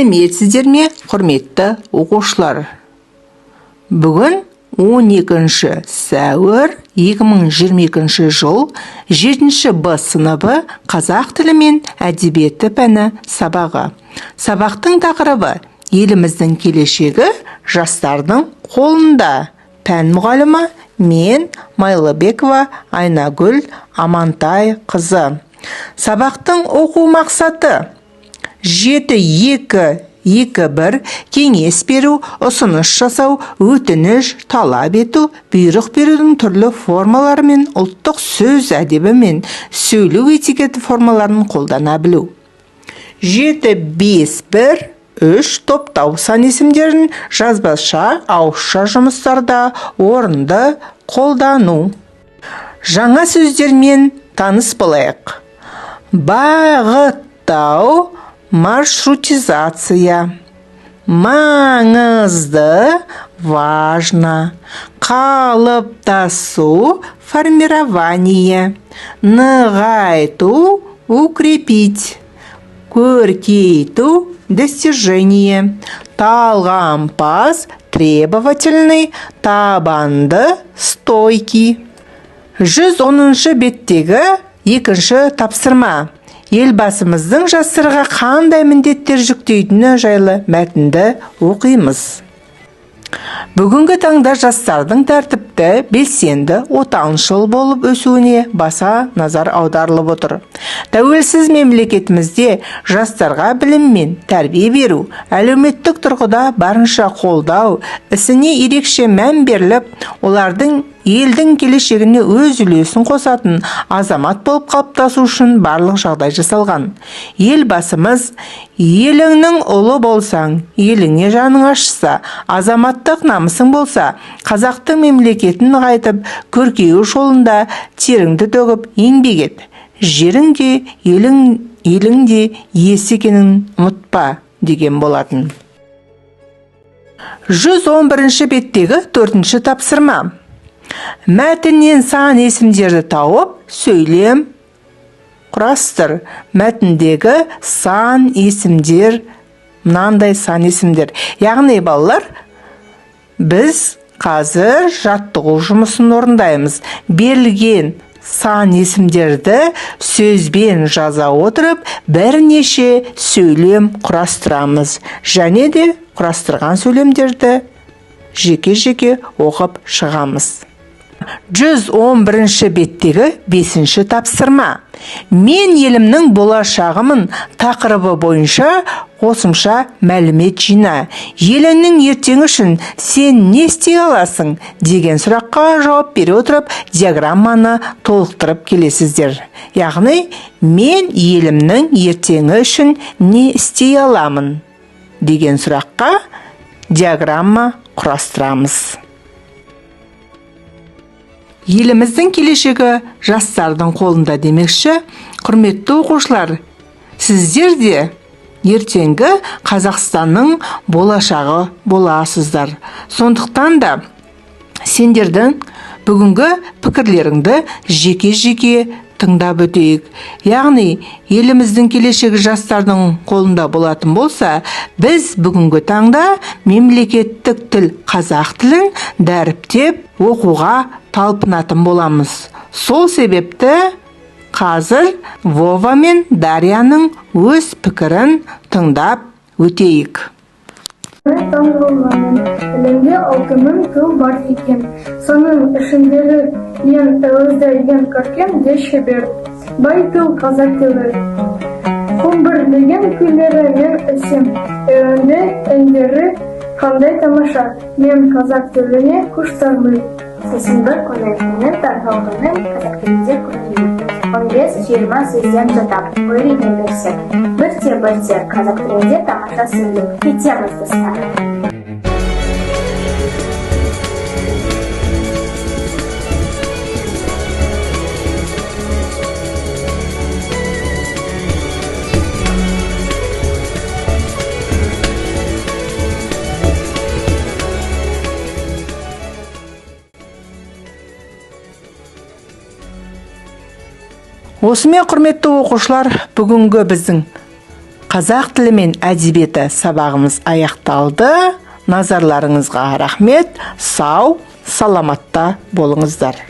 Сәлеметсіздер ме, құрметті оқушылар? Бүгін 12 сәуір 2022 жыл 7 Б сыныбы қазақ тілі мен әдебиеті пәні сабағы. Сабақтың тақырыбы еліміздің келешегі жастардың қолында. Пән мұғалімі мен Майлыбекова Айнагүл Амантай қызы. Сабақтың оқу мақсаты 7-2-2-1 кеңес беру, ұсыныс жасау, өтініш, талап ету, бұйрық берудің түрлі формалары мен ұлттық сөз әдебі мен сөйлеу этикеті формаларын қолдана білу. 7-5-1-3 топтау сан есімдерін жазбаша, ауызша жұмыстарда орынды қолдану. Жаңа сөздермен таныс болайық. Бағыттау, маршрутизация. Маңызды, важно. Қалыптасу, формирование. Нығайту, укрепить. Көркейту, достижение. Талғампаз, требовательный, табанды, стойкий. 110 беттегі екінші тапсырма. Елбасымыздың жастарға қандай міндеттер жүктейтіні жайлы мәтінді оқимыз. Бүгінгі таңда жастардың тәртіпті, белсенді, отаншыл болып өсуіне баса назар аударылып отыр. Тәуелсіз мемлекетімізде жастарға білім мен тәрбие беру, әлеуметтік тұрғыда барынша қолдау, ісіне ерекше мән беріліп, олардың елдің келешегіне өз үлесін қосатын азамат болып қалыптасу үшін барлық жағдай жасалған. Елбасымыз, еліңнің ұлы болсаң, еліңе жаның ашса, азаматтық намысың болса, қазақтың мемлекетін нығайтып, көркею жолында теріңді төгіп еңбек ет. Жерің де, елің де есі екенін ұмытпа деген болатын. 111 беттегі 4-ші тапсырма. Мәтіннен сан есімдерді тауып, сөйлем құрастыр. Мәтіндегі сан есімдер, мынандай сан есімдер. Яғни балалар, біз қазір жаттығу жұмысын орындаймыз. Берілген сан есімдерді сөзбен жаза отырып, бірнеше сөйлем құрастырамыз. Және де құрастырған сөйлемдерді жеке-жеке оқып шығамыз. 111 беттегі 5-ші тапсырма. Мен елімнің болашағымын тақырыбы бойынша қосымша мәлімет жина. Еліңнің ертеңі үшін сен не істей аласың деген сұраққа жауап бере отырып, диаграмманы толықтырып келесіздер. Яғни, мен елімнің ертеңі үшін не істей аламын деген сұраққа диаграмма құрастырамыз. Еліміздің келешегі жастардың қолында демекші, құрметті оқушылар, сіздер де ертеңгі Қазақстанның болашағы боласыздар. Сондықтан да сендердің бүгінгі пікірлеріңді жеке-жеке тыңдап өтейік. Яғни, еліміздің келешегі жастардың қолында болатын болса, біз бүгінгі таңда мемлекеттік тіл қазақ тілін дәріптеп оқуға талпынатын боламыз. Сол себепті қазір Вова мен Дарьяның өз пікірін тыңдап өтейік. Әлемде 6000 тіл бар екен. Соның ішіндегі ең әуезді ең көркем де шебер. Бай тіл қазақ тілі. Құмбырлеген күйлері мен әсем. Әуенді әндері қандай тамаша. Мен қазақ тіліне құштармын. Сесімбі көйлерінің тарқалғының қазақ тілінде көрінеді. 15-20 сөзден жатап, үйрене берсек. Бірте-бірте қазақ тілінде тамаша сөйлеп кетеміз достар. Осымен құрметті оқушылар, бүгінгі біздің Қазақ тілі мен әдебиеті сабағымыз аяқталды. Назарларыңызға рахмет. Сау, саламатта болыңыздар.